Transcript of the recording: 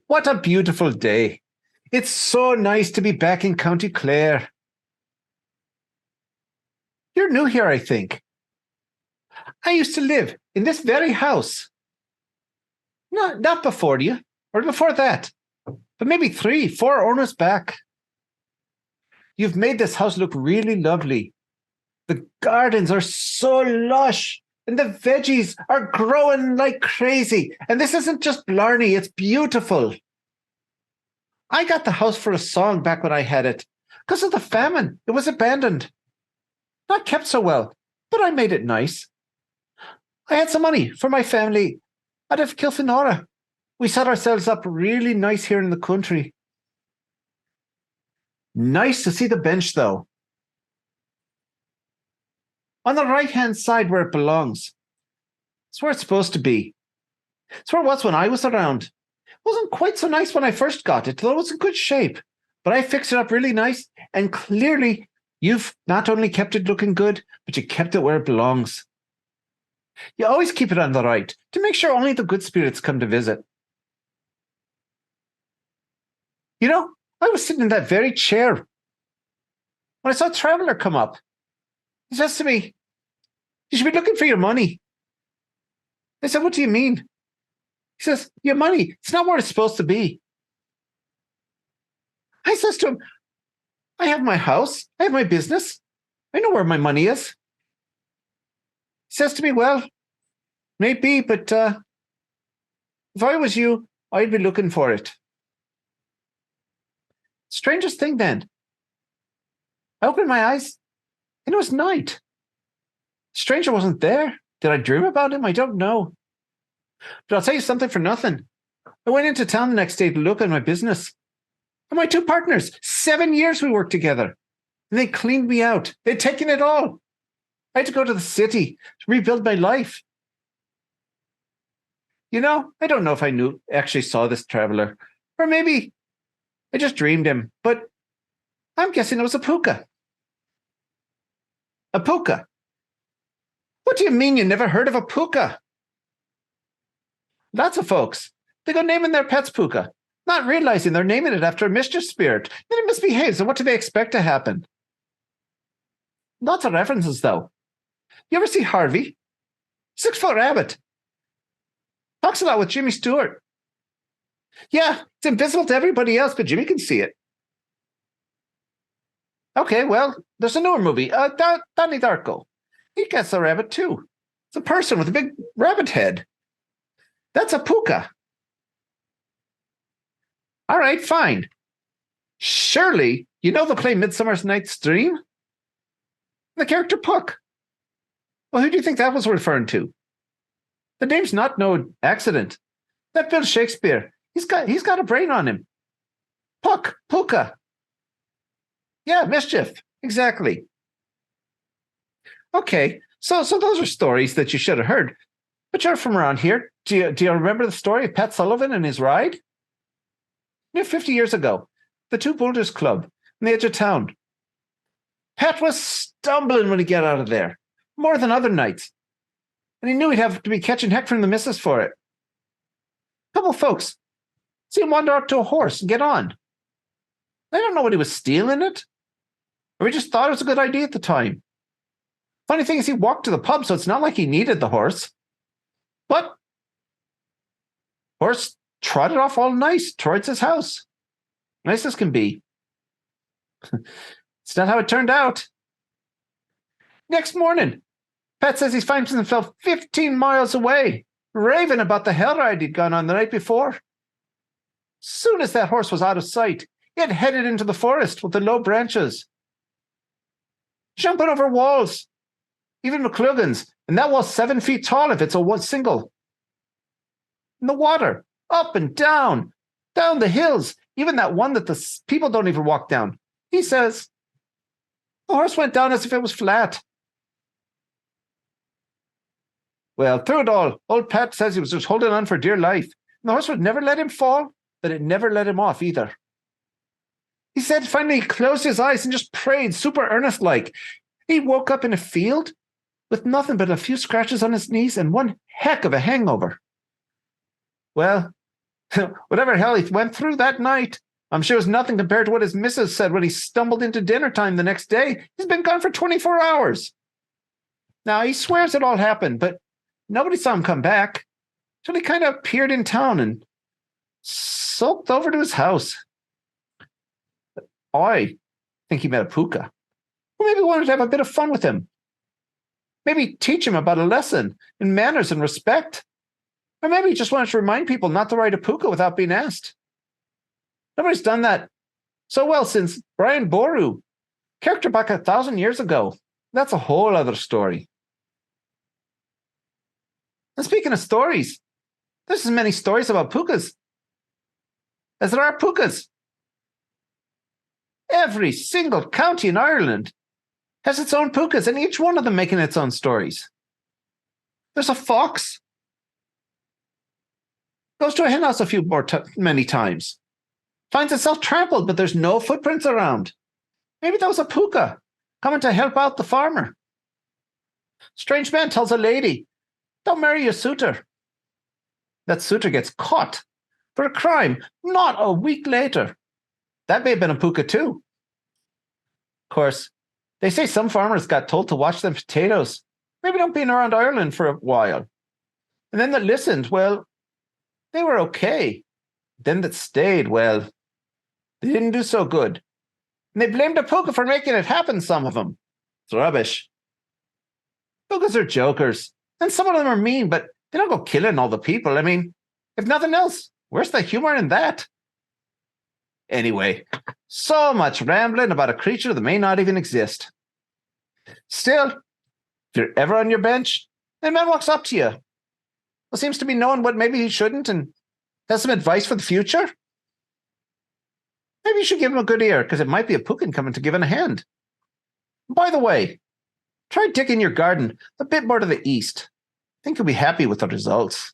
What a beautiful day. It's so nice to be back in County Clare. You're new here, I think. I used to live in this very house. Not before you, or before that, but maybe 3, 4 owners back. You've made this house look really lovely. The gardens are so lush, and the veggies are growing like crazy. And this isn't just blarney, it's beautiful. I got the house for a song back when I had it. Because of the famine, it was abandoned. Not kept so well, but I made it nice. I had some money for my family out of Kilfenora. We set ourselves up really nice here in the country. Nice to see the bench, though. On the right-hand side where it belongs. It's where it's supposed to be. It's where it was when I was around. It wasn't quite so nice when I first got it, though it was in good shape. But I fixed it up really nice, and clearly you've not only kept it looking good, but you kept it where it belongs. You always keep it on the right to make sure only the good spirits come to visit. You know, I was sitting in that very chair when I saw a traveler come up. He says to me, "You should be looking for your money." I said, "What do you mean?" He says, "Your money, it's not where it's supposed to be." I says to him, "I have my house, I have my business, I know where my money is." He says to me, "Well, maybe, but if I was you, I'd be looking for it." Strangest thing then. I opened my eyes, and it was night. The stranger wasn't there. Did I dream about him? I don't know. But I'll tell you something for nothing. I went into town the next day to look at my business. And my 2 partners, 7 years we worked together. And they cleaned me out. They'd taken it all. I had to go to the city to rebuild my life. You know, I don't know if I actually saw this traveler. Or maybe I just dreamed him. But I'm guessing it was a Pooka. A Pooka? What do you mean you never heard of a Pooka? Lots of folks, they go naming their pets Pooka, not realizing they're naming it after a mischief spirit. Then it misbehaves, and what do they expect to happen? Lots of references, though. You ever see Harvey? 6-foot rabbit. Talks a lot with Jimmy Stewart. Yeah, it's invisible to everybody else, but Jimmy can see it. Okay, well, there's a newer movie, Donnie Darko. He gets a rabbit, too. It's a person with a big rabbit head. That's a Pooka. All right, fine. Surely you know the play Midsummer's Night's Dream? The character Puck. Well, who do you think that was referring to? The name's not no accident. That Bill Shakespeare, he's got a brain on him. Puck, Pooka. Yeah, mischief. Exactly. Okay, so those are stories that you should have heard. But you're from around here. Do you remember the story of Pat Sullivan and his ride? 50 years ago, the 2 Boulders Club on the edge of town. Pat was stumbling when he got out of there, more than other nights. And he knew he'd have to be catching heck from the missus for it. A couple of folks see him wander up to a horse and get on. They don't know what he was stealing it, or he just thought it was a good idea at the time. Funny thing is he walked to the pub, so it's not like he needed the horse. But horse trotted off all nice towards his house. Nice as can be. It's not how it turned out. Next morning, Pat says he finds himself 15 miles away, raving about the hell ride he'd gone on the night before. Soon as that horse was out of sight, it headed into the forest with the low branches, jumping over walls, even McClugan's, and that wall's 7 feet tall if it's a one single. In the water, up and down the hills, even that one that the people don't even walk down. He says the horse went down as if it was flat. Well, through it all, old Pat says he was just holding on for dear life. And the horse would never let him fall, but it never let him off either. He said finally he closed his eyes and just prayed super earnest-like. He woke up in a field with nothing but a few scratches on his knees and one heck of a hangover. Well, Whatever hell he went through that night, I'm sure it was nothing compared to what his missus said when he stumbled into dinner time the next day. He's been gone for 24 hours. Now, he swears it all happened, but nobody saw him come back. So he kind of appeared in town and sulked over to his house. I think he met a Pooka, who maybe wanted to have a bit of fun with him. Maybe teach him about a lesson in manners and respect. Or maybe he just wanted to remind people not to ride a Pooka without being asked. Nobody's done that so well since Brian Boru, character back 1,000 years ago. That's a whole other story. And speaking of stories, there's as many stories about Pookas as there are Pookas. Every single county in Ireland has its own Pookas, and each one of them making its own stories. There's a fox. Goes to a henhouse many times. Finds itself trampled, but there's no footprints around. Maybe that was a Pooka coming to help out the farmer. Strange man tells a lady, don't marry your suitor. That suitor gets caught for a crime not a week later. That may have been a Pooka too. Of course, they say some farmers got told to watch their potatoes. Maybe don't be around Ireland for a while. And then that listened, well, they were okay. Then that stayed, well, they didn't do so good. And they blamed a Pooka for making it happen, some of them. It's rubbish. Pookas are jokers. And some of them are mean, but they don't go killing all the people. I mean, if nothing else, where's the humor in that? Anyway, so much rambling about a creature that may not even exist. Still, if you're ever on your bench, and a man walks up to you, who seems to be knowing what maybe he shouldn't and has some advice for the future, maybe you should give him a good ear, because it might be a Pookan coming to give him a hand. By the way, try digging your garden a bit more to the east. I think you'll be happy with the results.